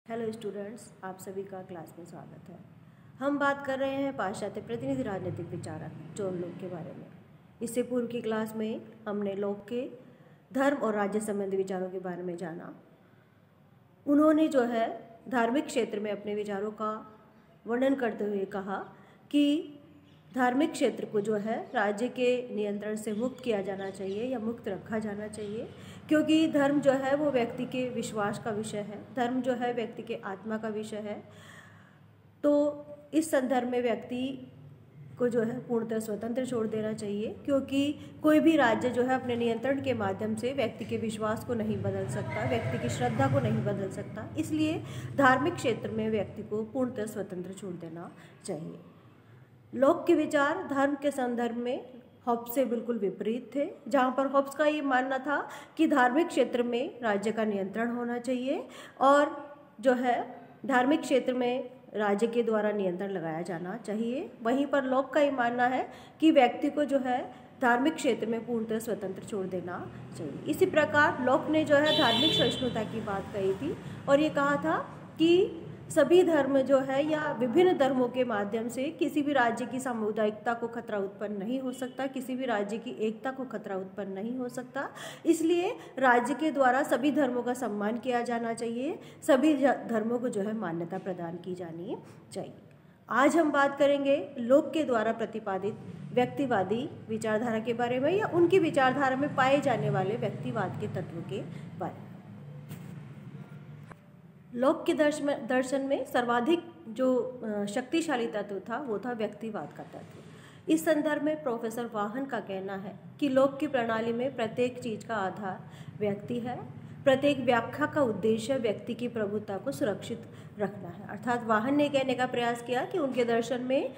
Hello students, आप सभी का क्लास में स्वागत है। हम बात कर रहे हैं पाश्चात्य प्रतिनिधि राजनीतिक विचारक जॉन लॉक के बारे में। इससे पूर्व की क्लास में हमने लॉक के धर्म और राज्य संबंधी विचारों के बारे में जाना। उन्होंने जो है धार्मिक क्षेत्र में अपने विचारों का वर्णन करते हुए कहा कि धार्मिक क्षेत्र को जो है राज्य के नियंत्रण से मुक्त किया जाना चाहिए या मुक्त रखा जाना चाहिए, क्योंकि धर्म जो है वो व्यक्ति के विश्वास का विषय है, धर्म जो है व्यक्ति के आत्मा का विषय है। तो इस संदर्भ में व्यक्ति को जो है पूर्णतः स्वतंत्र छोड़ देना चाहिए, क्योंकि कोई भी राज्य जो है अपने नियंत्रण के माध्यम से व्यक्ति के विश्वास को नहीं बदल सकता, व्यक्ति की श्रद्धा को नहीं बदल सकता। इसलिए धार्मिक क्षेत्र में व्यक्ति को पूर्णतः स्वतंत्र छोड़ देना चाहिए। लॉक के विचार धर्म के संदर्भ में हॉब्स से बिल्कुल विपरीत थे, जहाँ पर हॉब्स का ये मानना था कि धार्मिक क्षेत्र में राज्य का नियंत्रण होना चाहिए और जो है धार्मिक क्षेत्र में राज्य के द्वारा नियंत्रण लगाया जाना चाहिए। वहीं पर लॉक का ये मानना है कि व्यक्ति को जो है धार्मिक क्षेत्र में पूर्णतः स्वतंत्र छोड़ देना चाहिए। इसी प्रकार लॉक ने जो है धार्मिक सहिष्णुता की बात कही थी और ये कहा था कि सभी धर्म जो है या विभिन्न धर्मों के माध्यम से किसी भी राज्य की सामुदायिकता को खतरा उत्पन्न नहीं हो सकता, किसी भी राज्य की एकता को खतरा उत्पन्न नहीं हो सकता। इसलिए राज्य के द्वारा सभी धर्मों का सम्मान किया जाना चाहिए, सभी धर्मों को जो है मान्यता प्रदान की जानी चाहिए। आज हम बात करेंगे लॉक के द्वारा प्रतिपादित व्यक्तिवादी विचारधारा के बारे में या उनकी विचारधारा में पाए जाने वाले व्यक्तिवाद के तत्व के बारे में। लॉक के दर्शन में सर्वाधिक जो शक्तिशाली तत्व था वो था व्यक्तिवाद का तत्व। इस संदर्भ में प्रोफेसर वाहन का कहना है कि लॉक की प्रणाली में प्रत्येक चीज का आधार व्यक्ति है, प्रत्येक व्याख्या का उद्देश्य व्यक्ति की प्रभुता को सुरक्षित रखना है। अर्थात वाहन ने कहने का प्रयास किया कि उनके दर्शन में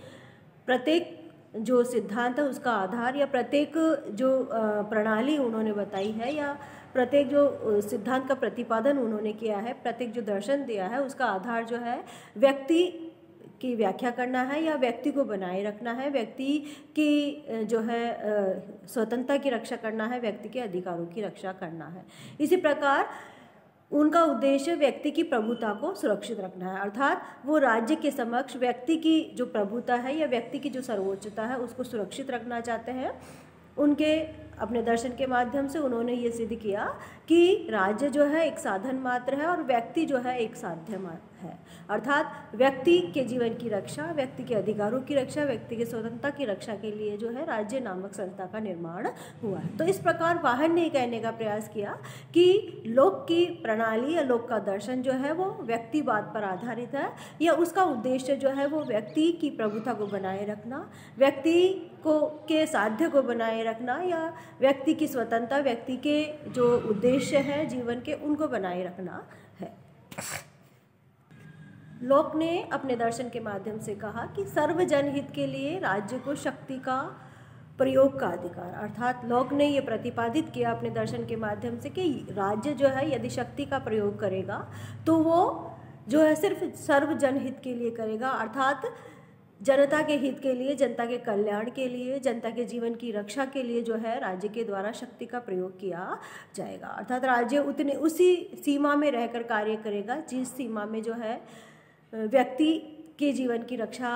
प्रत्येक जो सिद्धांत है उसका आधार या प्रत्येक जो प्रणाली उन्होंने बताई है या प्रत्येक जो सिद्धांत का प्रतिपादन उन्होंने किया है, प्रत्येक जो दर्शन दिया है उसका आधार जो है व्यक्ति की व्याख्या करना है या व्यक्ति को बनाए रखना है, व्यक्ति की जो है स्वतंत्रता की रक्षा करना है, व्यक्ति के अधिकारों की रक्षा करना है। इसी प्रकार उनका उद्देश्य व्यक्ति की प्रभुता को सुरक्षित रखना है, अर्थात वो राज्य के समक्ष व्यक्ति की जो प्रभुता है या व्यक्ति की जो सर्वोच्चता है उसको सुरक्षित रखना चाहते हैं। उनके अपने दर्शन के माध्यम से उन्होंने ये सिद्ध किया कि राज्य जो है एक साधन मात्र है और व्यक्ति जो है एक साध्य है, अर्थात व्यक्ति के जीवन की रक्षा, व्यक्ति के अधिकारों की रक्षा, व्यक्ति की स्वतंत्रता की रक्षा के लिए जो है राज्य नामक संस्था का निर्माण हुआ है। तो इस प्रकार वाहन ने कहने का प्रयास किया कि लॉक की प्रणाली या लॉक का दर्शन जो है वो व्यक्तिवाद पर आधारित है या उसका उद्देश्य जो है वो व्यक्ति की प्रभुता को बनाए रखना, व्यक्ति को के साध्य को बनाए रखना या व्यक्ति की स्वतंत्रता, व्यक्ति के जो उद्देश्य है जीवन के उनको बनाए रखना है। लॉक ने अपने दर्शन के माध्यम से कहा कि सर्वजन हित के लिए राज्य को शक्ति का प्रयोग का अधिकार, अर्थात लॉक ने ये प्रतिपादित किया अपने दर्शन के माध्यम से कि राज्य जो है यदि शक्ति का प्रयोग करेगा तो वो जो है सिर्फ सर्वजन हित के लिए करेगा, अर्थात जनता के हित के लिए, जनता के कल्याण के लिए, जनता के जीवन की रक्षा के लिए जो है राज्य के द्वारा शक्ति का प्रयोग किया जाएगा। अर्थात राज्य उसी सीमा में रहकर कार्य करेगा जिस सीमा में जो है व्यक्ति के जीवन की रक्षा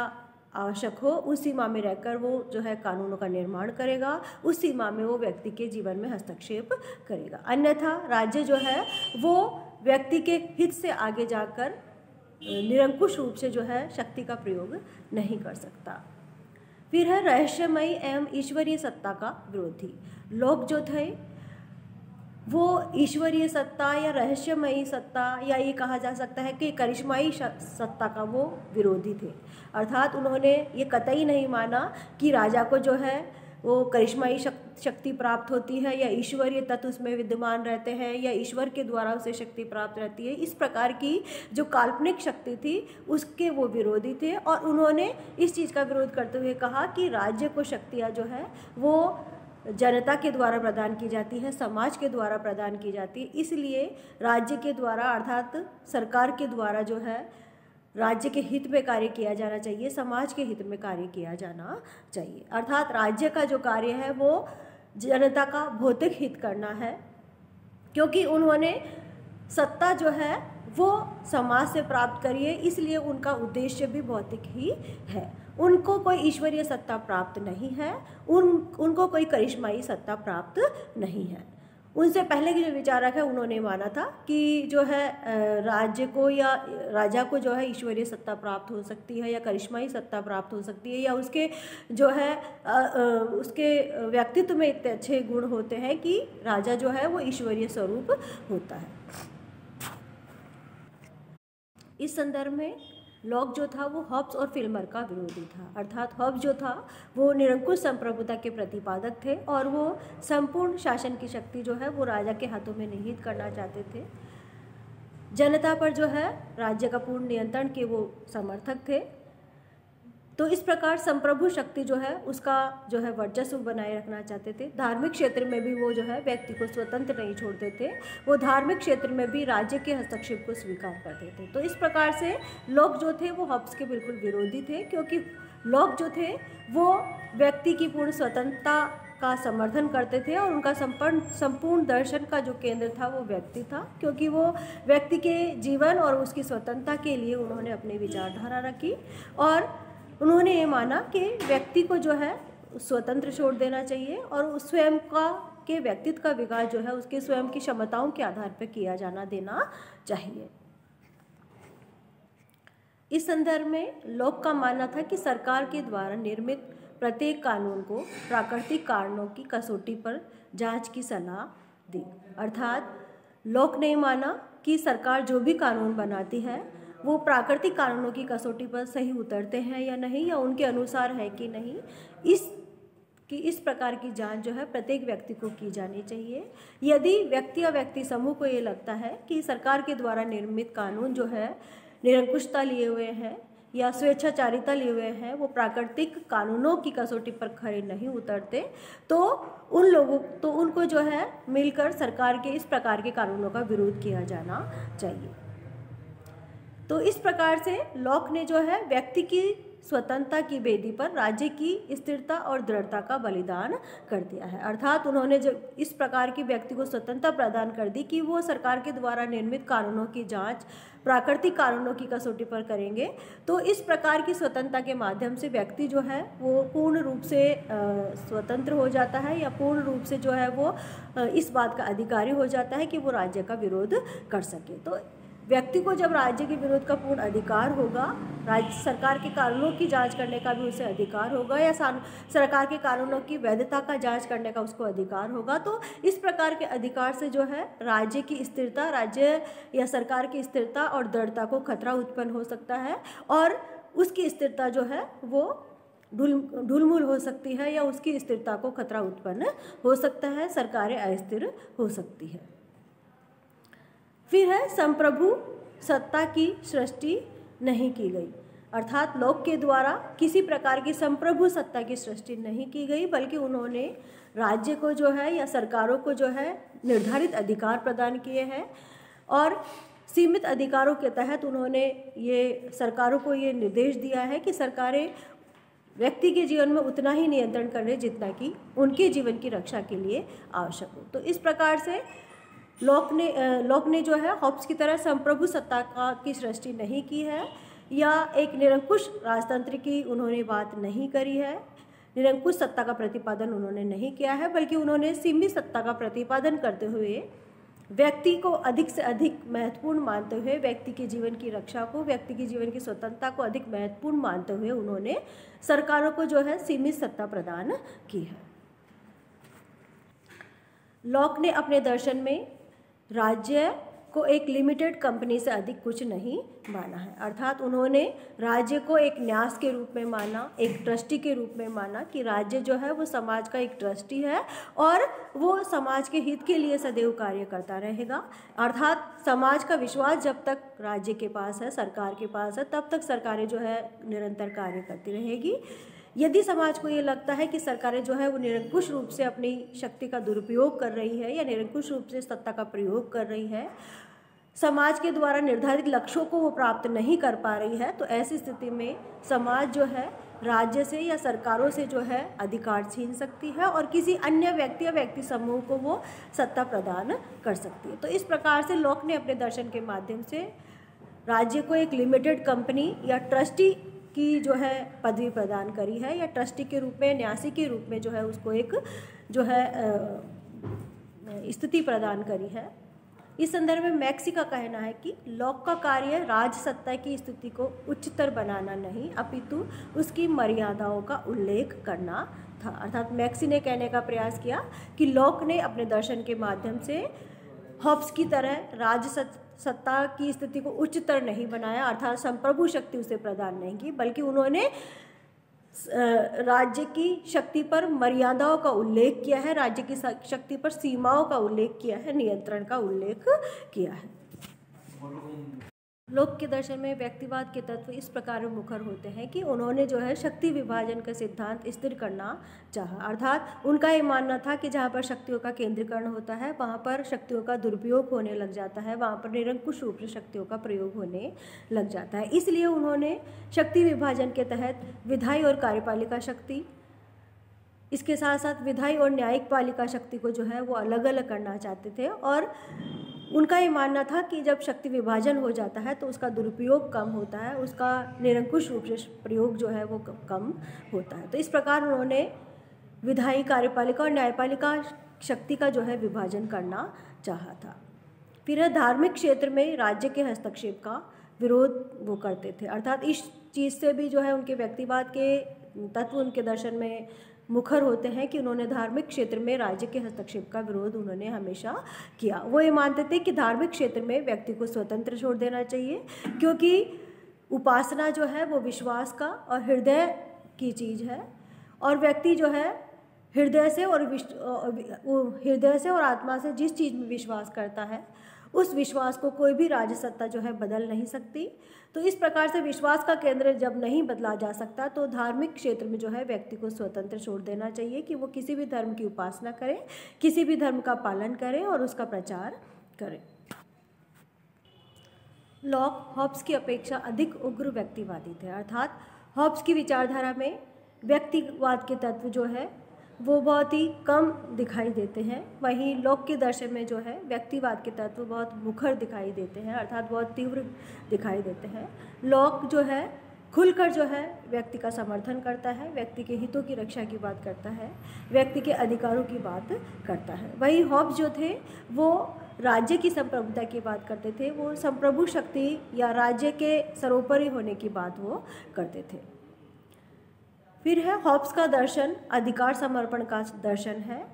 आवश्यक हो, उस सीमा में रहकर वो जो है कानूनों का निर्माण करेगा, उस सीमा में वो व्यक्ति के जीवन में हस्तक्षेप करेगा। अन्यथा राज्य जो है वो व्यक्ति के हित से आगे जाकर निरंकुश रूप से जो है शक्ति का प्रयोग नहीं कर सकता। फिर है रहस्यमयी एवं ईश्वरीय सत्ता का विरोधी। लोग जो थे वो ईश्वरीय सत्ता या रहस्यमयी सत्ता या ये कहा जा सकता है कि करिश्माई सत्ता का वो विरोधी थे, अर्थात उन्होंने ये कतई नहीं माना कि राजा को जो है वो करिश्माई शक्ति प्राप्त होती है या ईश्वरीय तत्व उसमें विद्यमान रहते हैं या ईश्वर के द्वारा उसे शक्ति प्राप्त रहती है। इस प्रकार की जो काल्पनिक शक्ति थी उसके वो विरोधी थे और उन्होंने इस चीज़ का विरोध करते हुए कहा कि राज्य को शक्तियाँ जो है वो जनता के द्वारा प्रदान की जाती है, समाज के द्वारा प्रदान की जाती है, इसलिए राज्य के द्वारा अर्थात सरकार के द्वारा जो है राज्य के हित में कार्य किया जाना चाहिए, समाज के हित में कार्य किया जाना चाहिए। अर्थात राज्य का जो कार्य है वो जनता का भौतिक हित करना है, क्योंकि उन्होंने सत्ता जो है वो समाज से प्राप्त करिए, इसलिए उनका उद्देश्य भी भौतिक ही है। उनको कोई ईश्वरीय सत्ता प्राप्त नहीं है, उनको कोई करिश्माई सत्ता प्राप्त नहीं है। उनसे पहले के जो विचारक है उन्होंने माना था कि जो है राज्य को या राजा को जो है ईश्वरीय सत्ता प्राप्त हो सकती है या करिश्माई सत्ता प्राप्त हो सकती है, या उसके जो है उसके व्यक्तित्व में इतने अच्छे गुण होते हैं कि राजा जो है वो ईश्वरीय स्वरूप होता है। इस संदर्भ में लॉक जो था वो हॉब्स और फिल्मर का विरोधी था। अर्थात हॉब्स जो था वो निरंकुश संप्रभुता के प्रतिपादक थे और वो संपूर्ण शासन की शक्ति जो है वो राजा के हाथों में निहित करना चाहते थे। जनता पर जो है राज्य का पूर्ण नियंत्रण के वो समर्थक थे। तो इस प्रकार संप्रभु शक्ति जो है उसका जो है वर्चस्व बनाए रखना चाहते थे। धार्मिक क्षेत्र में भी वो जो है व्यक्ति को स्वतंत्र नहीं छोड़ते थे, वो धार्मिक क्षेत्र में भी राज्य के हस्तक्षेप को स्वीकार करते थे। तो इस प्रकार से लॉक जो थे वो हॉब्स के बिल्कुल विरोधी थे, क्योंकि लॉक जो थे वो व्यक्ति की पूर्ण स्वतंत्रता का समर्थन करते थे और उनका संपूर्ण दर्शन का जो केंद्र था वो व्यक्ति था, क्योंकि वो व्यक्ति के जीवन और उसकी स्वतंत्रता के लिए उन्होंने अपनी विचारधारा रखी और उन्होंने ये माना कि व्यक्ति को जो है स्वतंत्र छोड़ देना चाहिए और उस स्वयं के व्यक्तित्व का विकास जो है उसके स्वयं की क्षमताओं के आधार पर किया जाना देना चाहिए। इस संदर्भ में लॉक का मानना था कि सरकार के द्वारा निर्मित प्रत्येक कानून को प्राकृतिक कारणों की कसौटी पर जांच की सलाह दी। अर्थात लॉक ने माना कि सरकार जो भी कानून बनाती है वो प्राकृतिक कारणों की कसौटी पर सही उतरते हैं या नहीं, या उनके अनुसार है कि नहीं, इस प्रकार की जांच जो है प्रत्येक व्यक्ति को की जानी चाहिए। यदि व्यक्ति या व्यक्ति समूह को ये लगता है कि सरकार के द्वारा निर्मित कानून जो है निरंकुशता लिए हुए हैं या स्वेच्छाचारिता लिए हुए हैं, वो प्राकृतिक कानूनों की कसौटी पर खरे नहीं उतरते, तो उनको जो है मिलकर सरकार के इस प्रकार के कानूनों का विरोध किया जाना चाहिए। तो इस प्रकार से लॉक ने जो है व्यक्ति की स्वतंत्रता की बेदी पर राज्य की स्थिरता और दृढ़ता का बलिदान कर दिया है। अर्थात उन्होंने जब इस प्रकार की व्यक्ति को स्वतंत्रता प्रदान कर दी कि वो सरकार के द्वारा निर्मित कानूनों की जांच प्राकृतिक कानूनों की कसौटी पर करेंगे, तो इस प्रकार की स्वतंत्रता के माध्यम से व्यक्ति जो है वो पूर्ण रूप से स्वतंत्र हो जाता है या पूर्ण रूप से जो है वो इस बात का अधिकारी हो जाता है कि वो राज्य का विरोध कर सके। तो व्यक्ति को जब राज्य के विरोध का पूर्ण अधिकार होगा, राज्य सरकार के कानूनों की जांच करने का भी उसे अधिकार होगा या सरकार के कानूनों की वैधता का जांच करने का उसको अधिकार होगा, तो इस प्रकार के अधिकार से जो है राज्य की स्थिरता, राज्य या सरकार की स्थिरता और दृढ़ता को खतरा उत्पन्न हो सकता है और उसकी स्थिरता जो है वो ढुलमुल हो सकती है या उसकी स्थिरता को खतरा उत्पन्न हो सकता है, सरकारें अस्थिर हो सकती है। फिर है संप्रभु सत्ता की सृष्टि नहीं की गई। अर्थात लॉक के द्वारा किसी प्रकार की संप्रभु सत्ता की सृष्टि नहीं की गई, बल्कि उन्होंने राज्य को जो है या सरकारों को जो है निर्धारित अधिकार प्रदान किए हैं और सीमित अधिकारों के तहत उन्होंने ये सरकारों को ये निर्देश दिया है कि सरकारें व्यक्ति के जीवन में उतना ही नियंत्रण करें जितना कि उनके जीवन की रक्षा के लिए आवश्यक हो। तो इस प्रकार से लॉक ने जो है हॉब्स की तरह संप्रभु सत्ता की सृष्टि नहीं की है या एक निरंकुश राजतंत्र की उन्होंने बात नहीं करी है, निरंकुश सत्ता का प्रतिपादन उन्होंने नहीं किया है, बल्कि उन्होंने सीमित सत्ता का प्रतिपादन करते हुए व्यक्ति को अधिक से अधिक महत्वपूर्ण मानते हुए, व्यक्ति के जीवन की रक्षा को, व्यक्ति के जीवन की स्वतंत्रता को अधिक महत्वपूर्ण मानते हुए उन्होंने सरकारों को जो है सीमित सत्ता प्रदान की है। लॉक ने अपने दर्शन में राज्य को एक लिमिटेड कंपनी से अधिक कुछ नहीं माना है। अर्थात उन्होंने राज्य को एक न्यास के रूप में माना, एक ट्रस्टी के रूप में माना कि राज्य जो है वो समाज का एक ट्रस्टी है और वो समाज के हित के लिए सदैव कार्य करता रहेगा। अर्थात समाज का विश्वास जब तक राज्य के पास है, सरकार के पास है, तब तक सरकारें जो है निरंतर कार्य करती रहेगी। यदि समाज को ये लगता है कि सरकारें जो है वो निरंकुश रूप से अपनी शक्ति का दुरुपयोग कर रही है या निरंकुश रूप से सत्ता का प्रयोग कर रही है, समाज के द्वारा निर्धारित लक्ष्यों को वो प्राप्त नहीं कर पा रही है, तो ऐसी स्थिति में समाज जो है राज्य से या सरकारों से जो है अधिकार छीन सकती है और किसी अन्य व्यक्ति या व्यक्ति समूह को वो सत्ता प्रदान कर सकती है। तो इस प्रकार से लॉक ने अपने दर्शन के माध्यम से राज्य को एक लिमिटेड कंपनी या ट्रस्टी की जो है पदवी प्रदान करी है, या ट्रस्टी के रूप में, न्यासी के रूप में जो है उसको एक जो है स्थिति प्रदान करी है। इस संदर्भ में मैक्सी का कहना है कि लॉक का कार्य राजसत्ता की स्थिति को उच्चतर बनाना नहीं, अपितु उसकी मर्यादाओं का उल्लेख करना था। अर्थात मैक्सी ने कहने का प्रयास किया कि लॉक ने अपने दर्शन के माध्यम से हॉब्स की तरह राजसत्ता की स्थिति को उच्चतर नहीं बनाया, अर्थात संप्रभु शक्ति उसे प्रदान नहीं की, बल्कि उन्होंने राज्य की शक्ति पर मर्यादाओं का उल्लेख किया है, राज्य की शक्ति पर सीमाओं का उल्लेख किया है, नियंत्रण का उल्लेख किया है। लोक के दर्शन में व्यक्तिवाद के तत्व इस प्रकार मुखर होते हैं कि उन्होंने जो है शक्ति विभाजन का सिद्धांत स्थिर करना चाहा। अर्थात उनका ये मानना था कि जहाँ पर शक्तियों का केंद्रीकरण होता है वहाँ पर शक्तियों का दुरुपयोग होने लग जाता है, वहाँ पर निरंकुश रूप से शक्तियों का प्रयोग होने लग जाता है। इसलिए उन्होंने शक्ति विभाजन के तहत विधायी और कार्यपालिका शक्ति, इसके साथ साथ विधायी और न्यायिक पालिका शक्ति को जो है वो अलग अलग करना चाहते थे, और उनका ये मानना था कि जब शक्ति विभाजन हो जाता है तो उसका दुरुपयोग कम होता है, उसका निरंकुश रूप से प्रयोग जो है वो कम होता है। तो इस प्रकार उन्होंने विधायी, कार्यपालिका और न्यायपालिका शक्ति का जो है विभाजन करना चाहा था। फिर धार्मिक क्षेत्र में राज्य के हस्तक्षेप का विरोध वो करते थे, अर्थात इस चीज़ से भी जो है उनके व्यक्तिवाद के तत्व उनके दर्शन में मुखर होते हैं कि उन्होंने धार्मिक क्षेत्र में राज्य के हस्तक्षेप का विरोध उन्होंने हमेशा किया। वो ये मानते थे कि धार्मिक क्षेत्र में व्यक्ति को स्वतंत्र छोड़ देना चाहिए, क्योंकि उपासना जो है वो विश्वास का और हृदय की चीज़ है, और व्यक्ति जो है हृदय से और आत्मा से जिस चीज़ में विश्वास करता है उस विश्वास को कोई भी राजसत्ता जो है बदल नहीं सकती। तो इस प्रकार से विश्वास का केंद्र जब नहीं बदला जा सकता तो धार्मिक क्षेत्र में जो है व्यक्ति को स्वतंत्र छोड़ देना चाहिए कि वो किसी भी धर्म की उपासना करे, किसी भी धर्म का पालन करे और उसका प्रचार करे। लॉक हॉब्स की अपेक्षा अधिक उग्र व्यक्तिवादी थे, अर्थात हॉब्स की विचारधारा में व्यक्तिवाद के तत्व जो है वो बहुत ही कम दिखाई देते हैं, वहीं लॉक के दर्शन में जो है व्यक्तिवाद के तत्व बहुत मुखर दिखाई देते हैं, अर्थात बहुत तीव्र दिखाई देते हैं। लॉक जो है खुलकर जो है व्यक्ति का समर्थन करता है, व्यक्ति के हितों की रक्षा की बात करता है, व्यक्ति के अधिकारों की बात करता है। वहीं हॉब्स जो थे वो राज्य की संप्रभुता की बात करते थे, वो संप्रभु शक्ति या राज्य के सर्वोपरि होने की बात वो करते थे। फिर है हॉब्स का दर्शन अधिकार समर्पण का दर्शन है,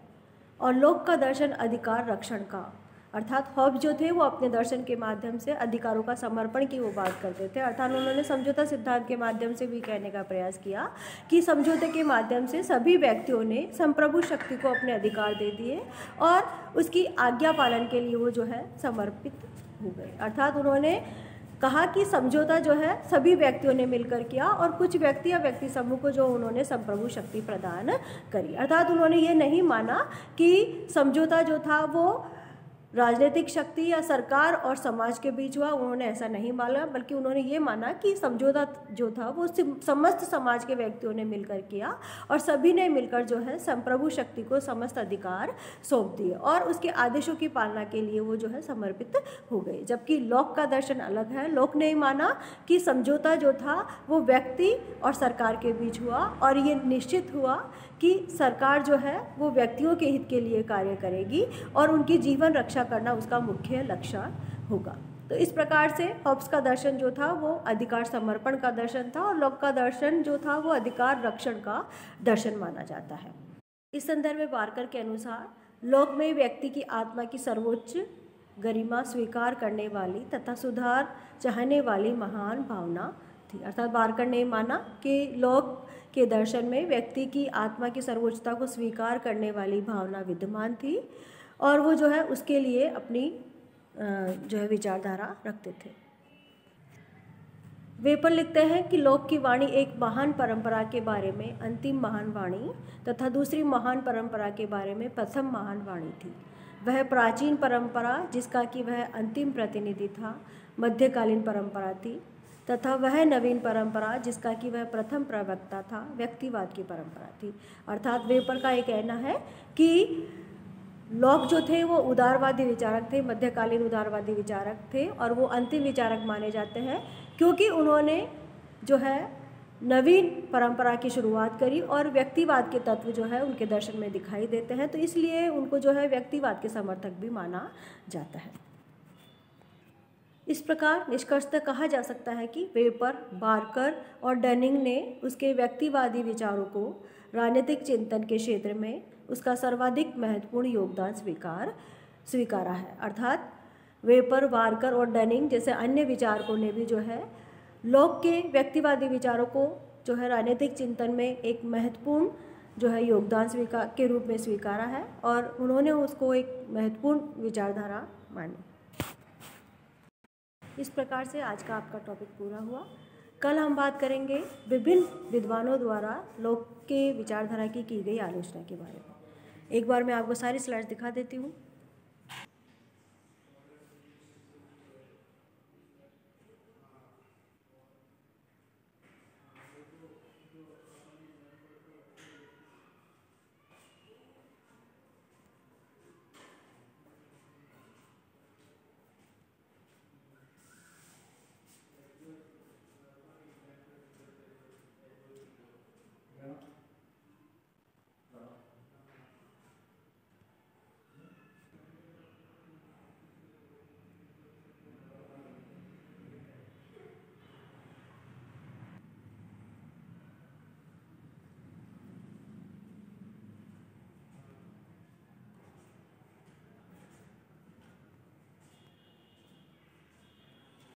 और लॉक का दर्शन अधिकार रक्षण का, अर्थात हॉब्स जो थे वो अपने दर्शन के माध्यम से अधिकारों का समर्पण की वो बात करते थे। अर्थात उन्होंने समझौता सिद्धांत के माध्यम से भी कहने का प्रयास किया कि समझौते के माध्यम से सभी व्यक्तियों ने संप्रभु शक्ति को अपने अधिकार दे दिए और उसकी आज्ञा पालन के लिए वो जो है समर्पित हो गए। अर्थात उन्होंने कहा कि समझौता जो है सभी व्यक्तियों ने मिलकर किया और कुछ व्यक्ति या व्यक्ति समूह को जो उन्होंने संप्रभु शक्ति प्रदान करी। अर्थात उन्होंने ये नहीं माना कि समझौता जो था वो राजनीतिक शक्ति या सरकार और समाज के बीच हुआ, उन्होंने ऐसा नहीं माना, बल्कि उन्होंने ये माना कि समझौता जो था वो समस्त समाज के व्यक्तियों ने मिलकर किया और सभी ने मिलकर जो है संप्रभु शक्ति को समस्त अधिकार सौंप दिए और उसके आदेशों की पालना के लिए वो जो है समर्पित हो गए। जबकि लॉक का दर्शन अलग है। लॉक ने माना कि समझौता जो था वो व्यक्ति और सरकार के बीच हुआ और ये निश्चित हुआ कि सरकार जो है वो व्यक्तियों के हित के लिए कार्य करेगी और उनकी जीवन रक्षा करना उसका मुख्य लक्ष्य होगा। तो इस प्रकार से हॉब्स का दर्शन जो था वो अधिकार समर्पण का दर्शन था और लॉक का दर्शन जो था वो अधिकार रक्षण का दर्शन माना जाता है। इस संदर्भ में बार्कर के अनुसार लॉक में व्यक्ति की आत्मा की सर्वोच्च गरिमा स्वीकार करने वाली तथा सुधार चाहने वाली महान भावना थी। अर्थात बार्कर ने माना कि लॉक के दर्शन में व्यक्ति की आत्मा की सर्वोच्चता को स्वीकार करने वाली भावना विद्यमान थी और वो जो है उसके लिए अपनी जो है विचारधारा रखते थे। वेपर लिखते हैं कि लॉक की वाणी एक महान परंपरा के बारे में अंतिम महान वाणी तथा दूसरी महान परंपरा के बारे में प्रथम महान वाणी थी। वह प्राचीन परंपरा जिसका कि वह अंतिम प्रतिनिधि था मध्यकालीन परंपरा थी तथा वह नवीन परंपरा जिसका कि वह प्रथम प्रवक्ता था व्यक्तिवाद की परंपरा थी। अर्थात वेपर का ये कहना है कि लॉक जो थे वो उदारवादी विचारक थे, मध्यकालीन उदारवादी विचारक थे, और वो अंतिम विचारक माने जाते हैं क्योंकि उन्होंने जो है नवीन परंपरा की शुरुआत करी और व्यक्तिवाद के तत्व जो है उनके दर्शन में दिखाई देते हैं, तो इसलिए उनको जो है व्यक्तिवाद के समर्थक भी माना जाता है। इस प्रकार निष्कर्षतः कहा जा सकता है कि वेपर, बार्कर और डनिंग ने उसके व्यक्तिवादी विचारों को राजनीतिक चिंतन के क्षेत्र में उसका सर्वाधिक महत्वपूर्ण योगदान स्वीकारा है। अर्थात वेपर, बार्कर और डनिंग जैसे अन्य विचारकों ने भी जो है लॉक के व्यक्तिवादी विचारों को जो है राजनीतिक चिंतन में एक महत्वपूर्ण जो है योगदान के रूप में स्वीकारा है और उन्होंने उसको एक महत्वपूर्ण विचारधारा मानी। इस प्रकार से आज का आपका टॉपिक पूरा हुआ। कल हम बात करेंगे विभिन्न विद्वानों द्वारा लॉक के विचारधारा की गई आलोचना के बारे में। एक बार मैं आपको सारी स्लाइड्स दिखा देती हूँ।